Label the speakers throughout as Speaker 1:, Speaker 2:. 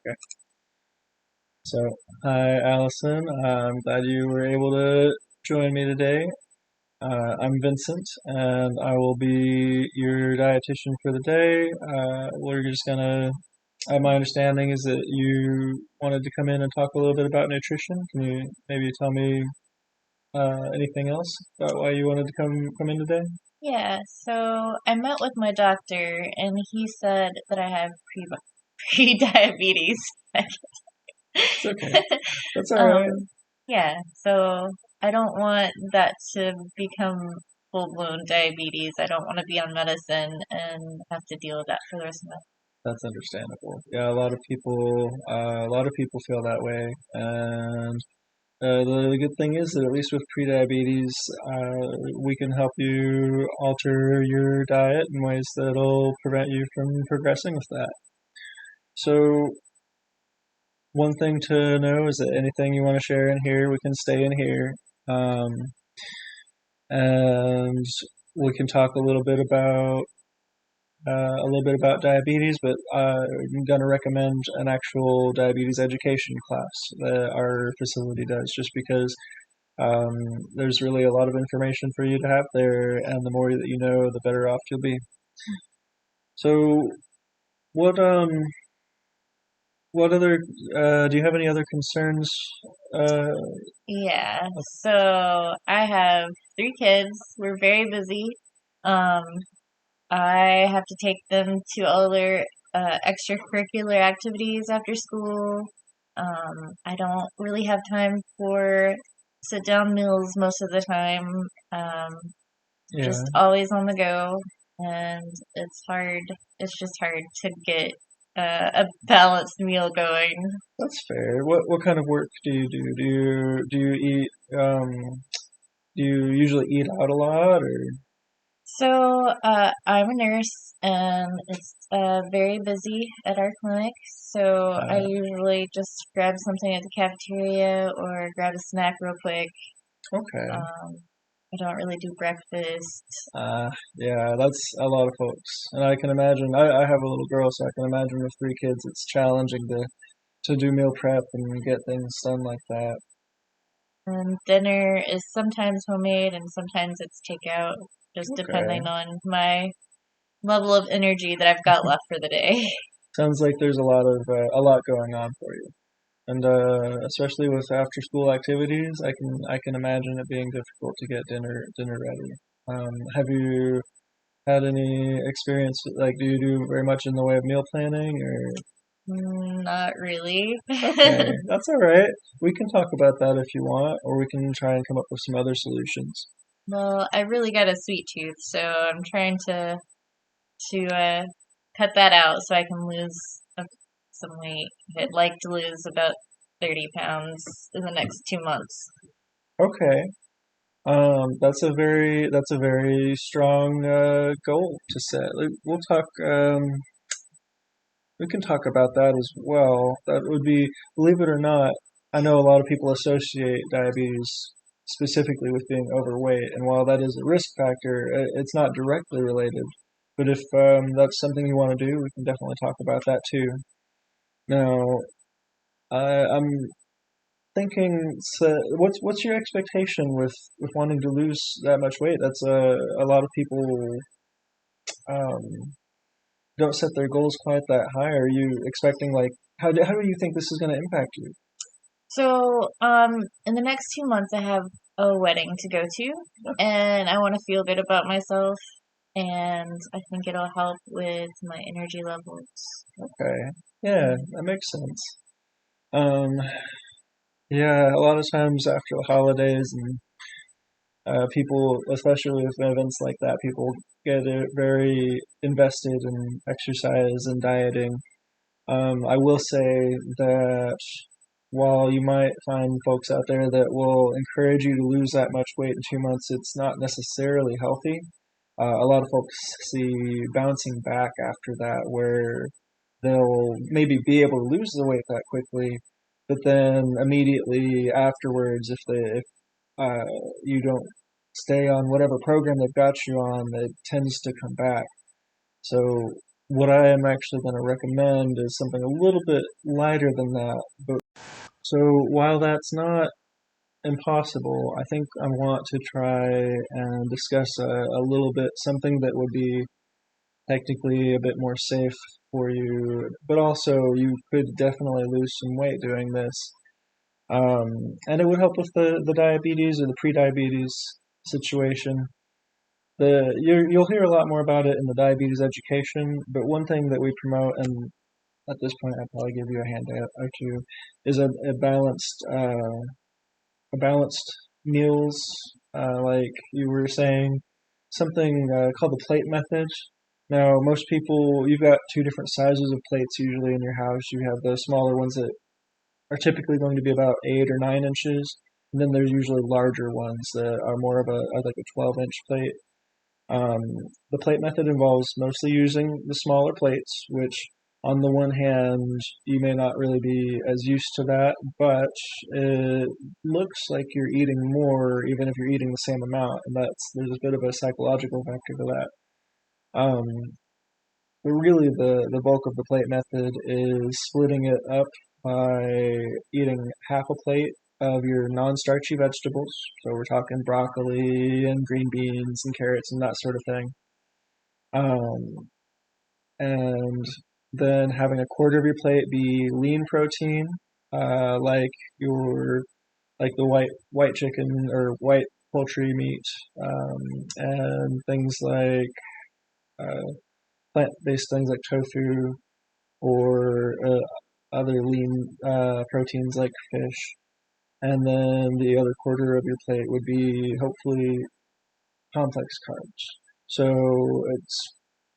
Speaker 1: Okay. So, hi, Allison. I'm glad you were able to join me today. I'm Vincent, and I will be your dietitian for the day. We're just gonna. My understanding is that you wanted to come in and talk a little bit about nutrition. Can you maybe tell me anything else about why you wanted to come in today?
Speaker 2: Yeah, so I met with my doctor and he said that I have pre-diabetes.
Speaker 1: It's okay. That's all right.
Speaker 2: Um, yeah, so I don't want that to become full-blown diabetes. I don't want to be on medicine and have to deal with that for the rest of my life.
Speaker 1: That's understandable. Yeah, a lot of people feel that way, and the good thing is that at least with prediabetes, we can help you alter your diet in ways that'll prevent you from progressing with that. So, one thing to know is that anything you want to share in here, we can stay in here. Um, and we can talk a little bit about diabetes, but I'm going to recommend an actual diabetes education class that our facility does, just because um, there's really a lot of information for you to have there, and the more that you know, the better off you'll be. So, what um, what other do you have any other concerns? Uh,
Speaker 2: Yeah, so I have three kids. We're very busy. Um, I have to take them to all their extracurricular activities after school. I don't really have time for sit down meals most of the time. Um,
Speaker 1: yeah,
Speaker 2: just always on the go, and it's hard. It's just hard to get a balanced meal going.
Speaker 1: that's fair. What kind of work do you do? Do you eat? Do you usually eat out a lot, or
Speaker 2: So, I'm a nurse and it's very busy at our clinic. So, I
Speaker 1: uh,
Speaker 2: usually just grab something at the cafeteria or grab a snack real quick.
Speaker 1: okay?
Speaker 2: Um, I don't really do breakfast.
Speaker 1: Yeah, that's a lot of folks, and I can imagine. I have a little girl, so I can imagine with three kids, it's challenging to do meal prep and get things done like that.
Speaker 2: And dinner is sometimes homemade and sometimes it's takeout, just
Speaker 1: Okay.
Speaker 2: depending on my level of energy that I've got left for the day.
Speaker 1: Sounds like there's a lot going on for you, and especially with after school activities, I can imagine it being difficult to get dinner ready. Have you had any experience? Like, do you do very much in the way of meal planning, or
Speaker 2: Not really.
Speaker 1: okay, that's all right. We can talk about that if you want, or we can try and come up with some other solutions.
Speaker 2: Well, I really got a sweet tooth, so I'm trying to cut that out so I can lose some weight. I'd like to lose about 30 pounds in the next 2 months.
Speaker 1: Okay, that's a very strong goal to set. Like, we can talk about that as well. That would be, believe it or not, I know a lot of people associate diabetes specifically with being overweight, and while that is a risk factor, it's not directly related. But if that's something you want to do, we can definitely talk about that too. Now, I'm thinking, so what's your expectation with wanting to lose that much weight? That's a lot of people um, don't set their goals quite that high. Are you expecting like how do you think this is going to impact you?
Speaker 2: So, in the next 2 months, I have a wedding to go to, and I want to feel good about myself, and I think it'll help with my energy levels.
Speaker 1: Okay, yeah, that makes sense. Um, yeah, a lot of times after the holidays and people, especially with events like that, people get very invested in exercise and dieting. I will say that while you might find folks out there that will encourage you to lose that much weight in 2 months, it's not necessarily healthy. A lot of folks see bouncing back after that, where they'll maybe be able to lose the weight that quickly, but then immediately afterwards, if uh, you don't stay on whatever program they've got you on, it tends to come back. So what I am actually going to recommend is something a little bit lighter than that. But so while that's not impossible, I think I want to try and discuss a little bit something that would be technically a bit more safe for you, but also you could definitely lose some weight doing this. And it would help with the diabetes or the pre-diabetes situation. You'll hear a lot more about it in the diabetes education, but one thing that we promote, and at this point I'd probably give you a handout or two, is a balanced meals, like you were saying, something called the plate method. Now, most people, you've got two different sizes of plates usually in your house. You have the smaller ones that are typically going to be about 8 or 9 inches, and then there's usually larger ones that are more of like a 12-inch plate. Um, the plate method involves mostly using the smaller plates, which on the one hand, you may not really be as used to that, but it looks like you're eating more even if you're eating the same amount, and there's a bit of a psychological factor to that. Um, but really, the bulk of the plate method is splitting it up by eating half a plate of your non-starchy vegetables. So we're talking broccoli and green beans and carrots and that sort of thing. Um, and then having a quarter of your plate be lean protein, like your like the white chicken or white poultry meat, and things like uh, plant-based things like tofu or other lean proteins like fish. And then the other quarter of your plate would be hopefully complex carbs. So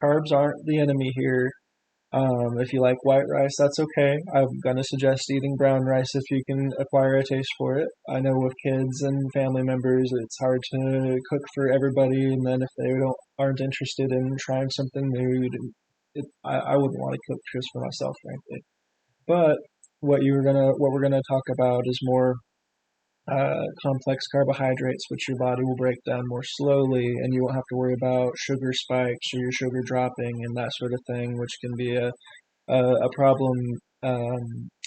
Speaker 1: carbs aren't the enemy here. If you like white rice, that's okay. I'm gonna suggest eating brown rice if you can acquire a taste for it. I know with kids and family members, it's hard to cook for everybody, and then if they aren't interested in trying something new, I wouldn't want to cook just for myself, frankly. But what we're gonna talk about is more complex carbohydrates, which your body will break down more slowly, and you won't have to worry about sugar spikes or your sugar dropping and that sort of thing, which can be a problem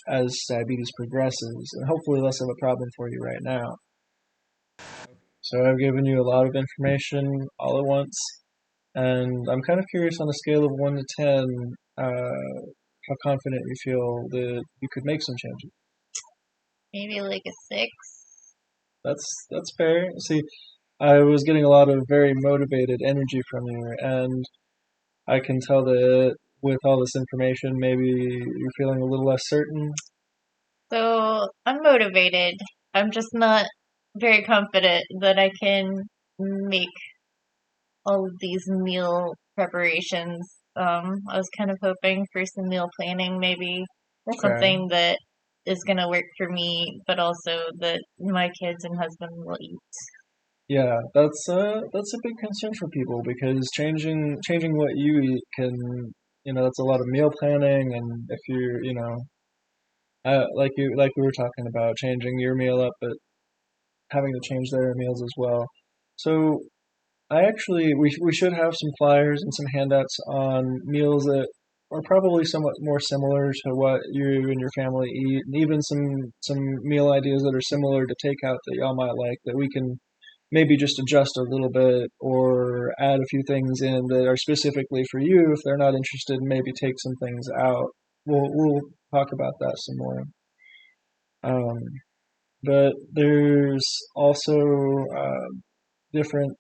Speaker 1: as diabetes progresses, and hopefully less of a problem for you right now. So I've given you a lot of information all at once, and I'm kind of curious on a scale of 1 to 10, how confident you feel that you could make some changes.
Speaker 2: Maybe like a 6.
Speaker 1: That's fair. See, I was getting a lot of very motivated energy from you, and I can tell that with all this information, maybe you're feeling a little less certain.
Speaker 2: So I'm motivated. I'm just not very confident that I can make all of these meal preparations. I was kind of hoping for some meal planning, maybe
Speaker 1: Okay.
Speaker 2: something that is going to work for me, but also that my kids and husband will eat.
Speaker 1: Yeah, that's a big concern for people because changing what you eat can, that's a lot of meal planning, and if like we were talking about, changing your meal up, but having to change their meals as well. So we should have some flyers and some handouts on meals that are probably somewhat more similar to what you and your family eat, and even some meal ideas that are similar to takeout that y'all might like that we can maybe just adjust a little bit or add a few things in that are specifically for you if they're not interested, and maybe take some things out. We'll talk about that some more. Um, but there's also different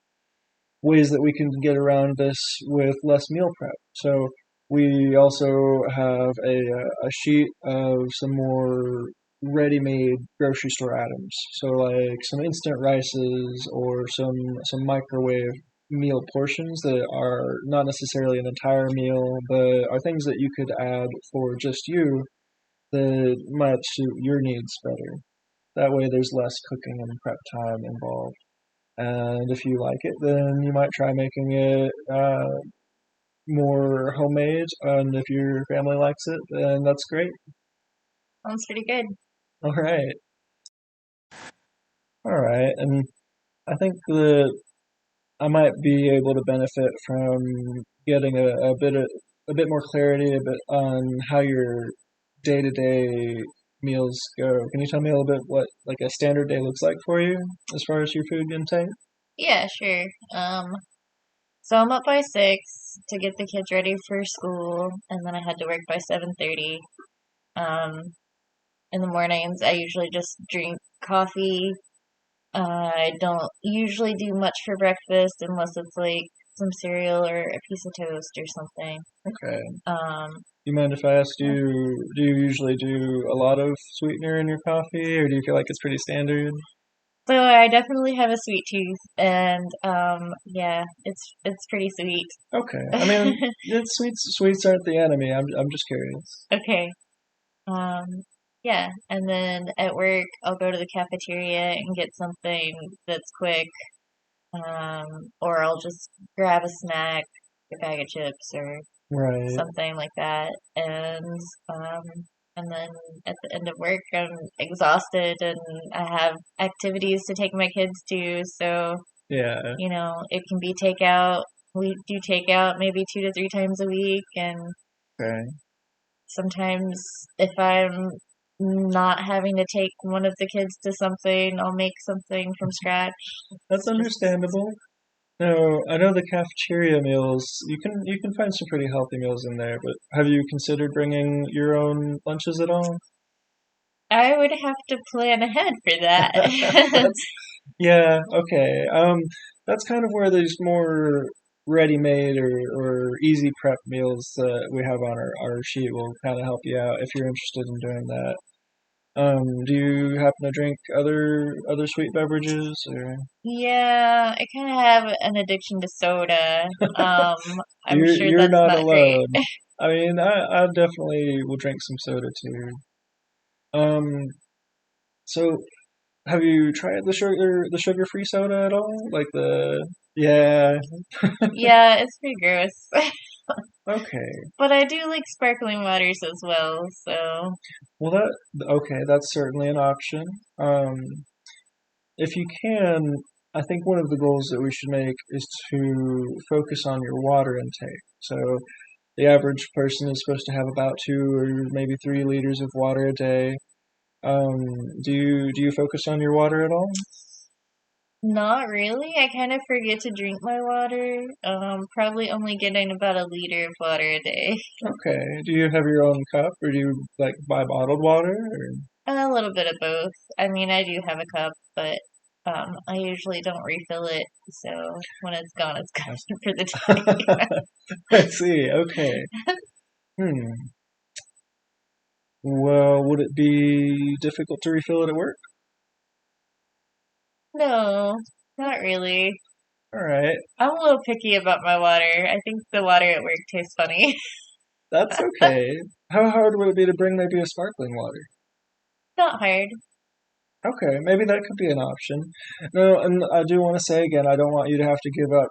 Speaker 1: ways that we can get around this with less meal prep. So we also have a sheet of some more ready-made grocery store items. So like some instant rices or some microwave meal portions that are not necessarily an entire meal, but are things that you could add for just you that might suit your needs better. That way there's less cooking and prep time involved. And if you like it, then you might try making it more homemade. And if your family likes it, then that's great.
Speaker 2: Sounds pretty good.
Speaker 1: All right. All right. And I think that I might be able to benefit from getting a bit a bit more clarity a bit on how your day-to-day meals go. Can you tell me a little bit what like a standard day looks like for you as far as your food intake?
Speaker 2: Yeah, sure. So I'm up by 6 to get the kids ready for school, and then I had to work by 7:30. Um, in the mornings, I usually just drink coffee. I don't usually do much for breakfast unless it's like some cereal or a piece of toast or something.
Speaker 1: Okay.
Speaker 2: Um,
Speaker 1: You mind if I ask you, do you usually do a lot of sweetener in your coffee, or do you feel like it's pretty standard?
Speaker 2: so I definitely have a sweet tooth, and yeah, it's pretty sweet.
Speaker 1: Okay. I mean, it's sweets aren't the enemy. I'm just curious.
Speaker 2: Okay. Um, yeah, and then at work, I'll go to the cafeteria and get something that's quick, or I'll just grab a snack, a bag of chips, or
Speaker 1: Right.
Speaker 2: something like that. Um, and then at the end of work, I'm exhausted and I have activities to take my kids to. So,
Speaker 1: Yeah.
Speaker 2: it can be takeout. We do takeout maybe 2 to 3 times a week. And
Speaker 1: Okay.
Speaker 2: sometimes if I'm not having to take one of the kids to something, I'll make something from scratch.
Speaker 1: That's
Speaker 2: It's just,
Speaker 1: understandable. No, I know the cafeteria meals. You can find some pretty healthy meals in there, but have you considered bringing your own lunches at all?
Speaker 2: I would have to plan ahead for that.
Speaker 1: That's yeah, okay. That's kind of where these more ready-made or easy prep meals that we have on our sheet will kind of help you out if you're interested in doing that. Do you happen to drink other sweet beverages or
Speaker 2: Yeah, I kind of have an addiction to soda. Um, I'm sure
Speaker 1: you're
Speaker 2: that's
Speaker 1: not
Speaker 2: not great.
Speaker 1: alone. I mean, I definitely will drink some soda too. Um, so have you tried the sugar-free soda at all? Like the yeah,
Speaker 2: Yeah, it's pretty gross.
Speaker 1: okay.
Speaker 2: But I do like sparkling waters as well, so
Speaker 1: Well, okay, that's certainly an option. Um, if you can, I think one of the goals that we should make is to focus on your water intake. So the average person is supposed to have about 2 or maybe 3 liters of water a day. Um, do you focus on your water at all?
Speaker 2: not really. I kind of forget to drink my water. Probably only getting about a liter of water a day.
Speaker 1: Okay. Do you have your own cup, or do you like buy bottled water?
Speaker 2: A little bit of both. I mean, I do have a cup, but I usually don't refill it, so when it's gone, it's gone for the day.
Speaker 1: Or I see. Okay. Hmm. Well, would it be difficult to refill it at work?
Speaker 2: No, not really.
Speaker 1: All right.
Speaker 2: I'm a little picky about my water. I think the water at work tastes funny.
Speaker 1: That's okay. How hard would it be to bring maybe a sparkling water?
Speaker 2: Not hard.
Speaker 1: Okay, maybe that could be an option. No, and I do want to say again, I don't want you to have to give up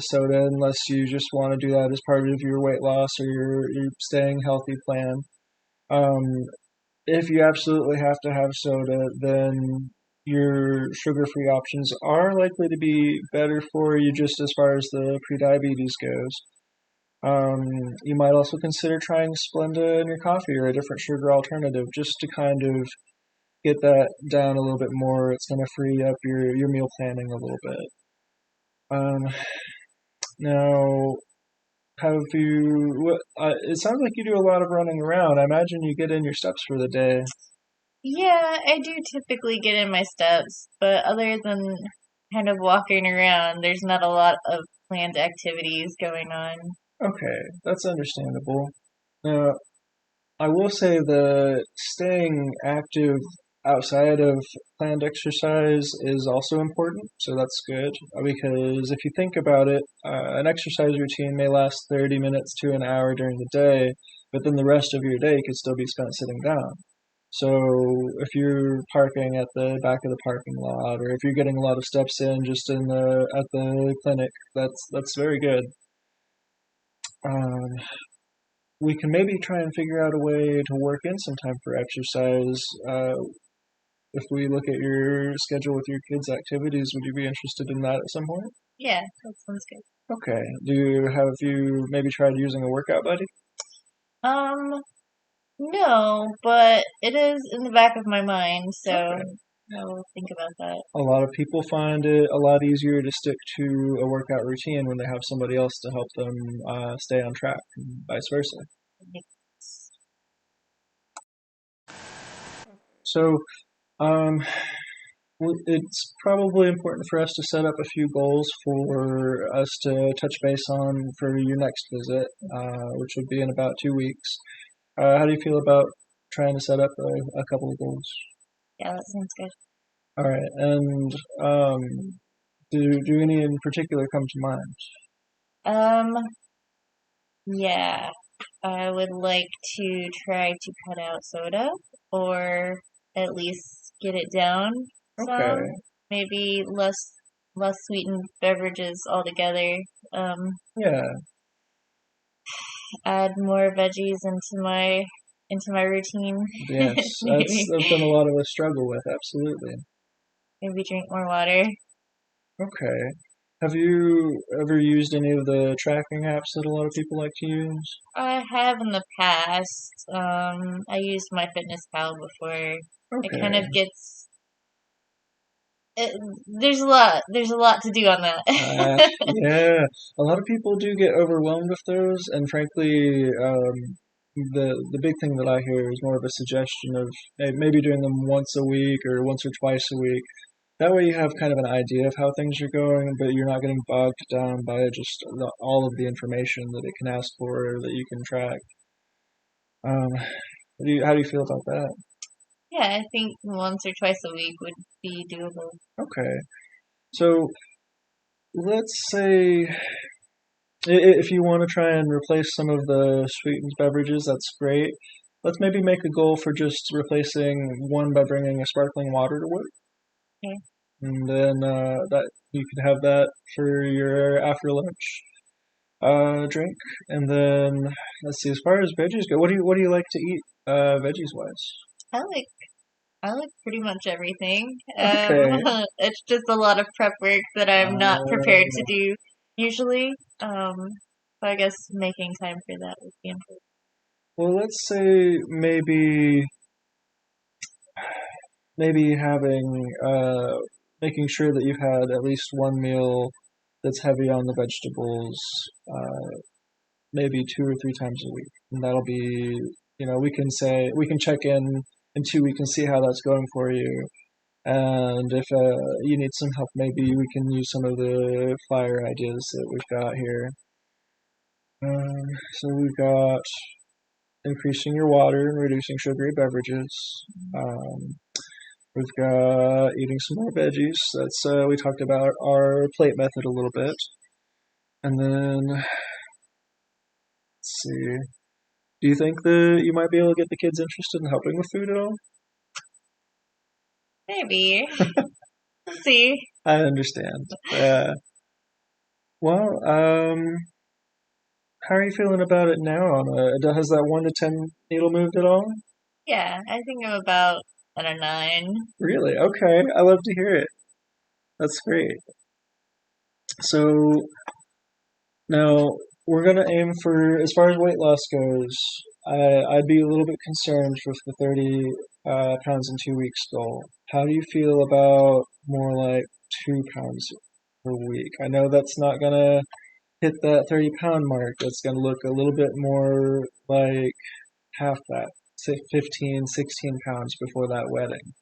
Speaker 1: soda unless you just want to do that as part of your weight loss or your staying healthy plan. Um, if you absolutely have to have soda, then your sugar-free options are likely to be better for you just as far as the prediabetes goes. You might also consider trying Splenda in your coffee or a different sugar alternative just to kind of get that down a little bit more. It's going to free up your meal planning a little bit. Um, now, have you? It sounds like you do a lot of running around. I imagine you get in your steps for the day.
Speaker 2: Yeah, I do typically get in my steps, but other than kind of walking around, there's not a lot of planned activities going on.
Speaker 1: Okay, that's understandable. Now, I will say that staying active outside of planned exercise is also important, so that's good. Because if you think about it, an exercise routine may last 30 minutes to an hour during the day, but then the rest of your day could still be spent sitting down. So if you're parking at the back of the parking lot, or if you're getting a lot of steps in just in the at the clinic, that's very good. Um, we can maybe try and figure out a way to work in some time for exercise. if we look at your schedule with your kids' activities, would you be interested in that at some point?
Speaker 2: Yeah, that sounds good.
Speaker 1: Okay. Have you maybe tried using a workout buddy?
Speaker 2: Um, no, but it is in the back of my mind, so
Speaker 1: Okay.
Speaker 2: I will think about that.
Speaker 1: A lot of people find it a lot easier to stick to a workout routine when they have somebody else to help them stay on track, and vice versa. So, um, it's probably important for us to set up a few goals for us to touch base on for your next visit, which would be in about 2 weeks. How do you feel about trying to set up a couple of goals?
Speaker 2: Yeah, that sounds good.
Speaker 1: All right, and do any in particular come to mind?
Speaker 2: Um, yeah, I would like to try to cut out soda or at least get it down some.
Speaker 1: Okay,
Speaker 2: Maybe less sweetened beverages altogether. Um,
Speaker 1: yeah,
Speaker 2: add more veggies into my routine.
Speaker 1: yes, that's
Speaker 2: Maybe
Speaker 1: something a lot of us struggle with. Absolutely.
Speaker 2: maybe drink more water.
Speaker 1: Okay. Have you ever used any of the tracking apps that a lot of people like to use?
Speaker 2: I have in the past. I used my Fitness Pal before. It kind
Speaker 1: Okay.
Speaker 2: of gets it, there's a lot to do on that.
Speaker 1: Yeah, a lot of people do get overwhelmed with those, and frankly, the big thing that I hear is more of a suggestion of maybe doing them once a week or once or twice a week. That way, you have kind of an idea of how things are going, but you're not getting bogged down by just all of the information that it can ask for or that you can track. How do you feel about that?
Speaker 2: Yeah, I think once or twice a week would be doable.
Speaker 1: Okay, so let's say if you want to try and replace some of the sweetened beverages, that's great. Let's maybe make a goal for just replacing one by bringing a sparkling water to work,
Speaker 2: Okay.
Speaker 1: and then that you can have that for your after lunch drink. And then let's see, as far as veggies go, what do you like to eat veggies wise?
Speaker 2: I like I like pretty much everything.
Speaker 1: Okay.
Speaker 2: It's just a lot of prep work that I'm not prepared to
Speaker 1: Uh,
Speaker 2: do usually. So I guess making time for that would be important.
Speaker 1: well, let's say maybe having making sure that you've had at least one meal that's heavy on the vegetables, maybe 2 or 3 times a week, and that'll be we can check in 2 weeks and see how that's going for you. And if you need some help, maybe we can use some of the flyer ideas that we've got here. Um, so we've got increasing your water and reducing sugary beverages. We've got eating some more veggies. That's we talked about our plate method a little bit, and then let's see. Do you think that you might be able to get the kids interested in helping with food at all?
Speaker 2: Maybe. Let's see.
Speaker 1: I understand. Well, how are you feeling about it now? Has that 1 to 10 needle moved at all?
Speaker 2: Yeah, I think I'm about at a 9.
Speaker 1: Really? Okay. I love to hear it. That's great. So now we're gonna aim for, as far as weight loss goes, I'd be a little bit concerned with the 30 pounds in 2 weeks goal. How do you feel about more like 2 pounds per week? I know that's not gonna hit that 30-pound mark. That's gonna look a little bit more like half that, say 15, 16 pounds before that wedding.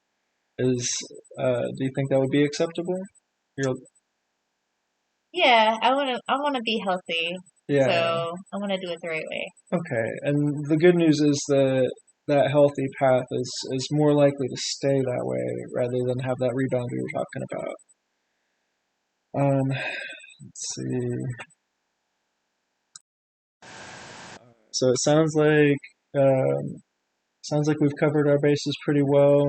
Speaker 1: Do you think that would be acceptable? You're,
Speaker 2: Yeah, I wanna be healthy, so
Speaker 1: yeah.
Speaker 2: I wanna do it the right way.
Speaker 1: Okay, and the good news is that that healthy path is more likely to stay that way rather than have that rebound we were talking about. Let's see. So it sounds like we've covered our bases pretty well.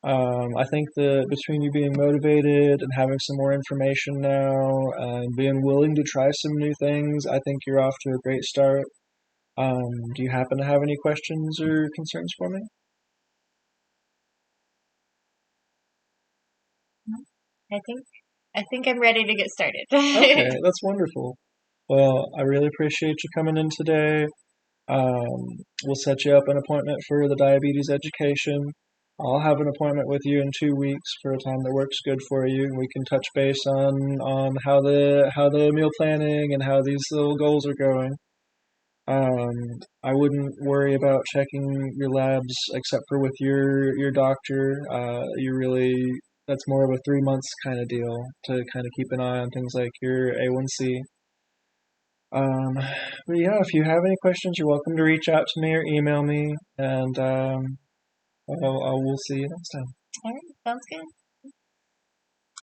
Speaker 1: I think that between you being motivated and having some more information now and being willing to try some new things, I think you're off to a great start. Do you happen to have any questions or concerns for me?
Speaker 2: I think I'm ready to get started.
Speaker 1: Okay, that's wonderful. Well, I really appreciate you coming in today. We'll set you up an appointment for the diabetes education. I'll have an appointment with you in 2 weeks for a time that works good for you, and we can touch base on how the meal planning and how these little goals are going. I wouldn't worry about checking your labs except for with your doctor. You really That's more of a 3 months kind of deal to kind of keep an eye on things like your A1C. But yeah, if you have any questions, you're welcome to reach out to me or email me, and we'll see you next time.
Speaker 2: All right, sounds good.